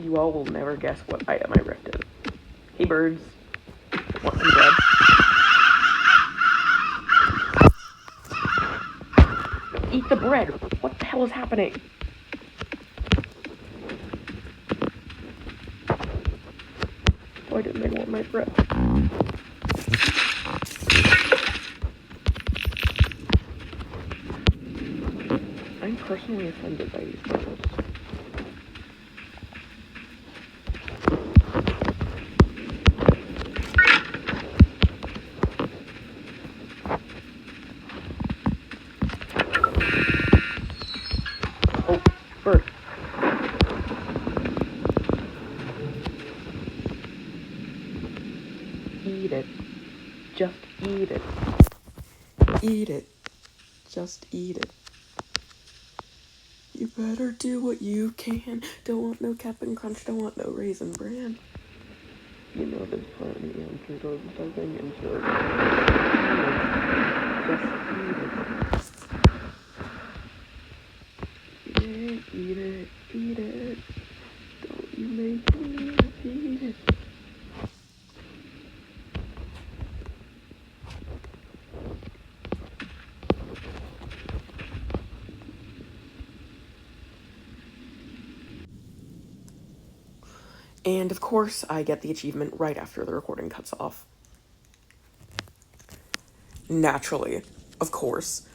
You all will never guess what item I rifted. Hey birds, want some bread? Eat the bread! What the hell is happening? Why didn't they want my bread? I'm personally offended by these birds. Oh, bird. Eat it. Just eat it. Eat it. Just eat it. You better do what you can. Don't want no Cap'n Crunch, don't want no Raisin Bran. You know there's plenty answers or something insert. Just eat it. Eat it, eat it. Don't you make me eat it. And of course, I get the achievement right after the recording cuts off. Naturally, of course,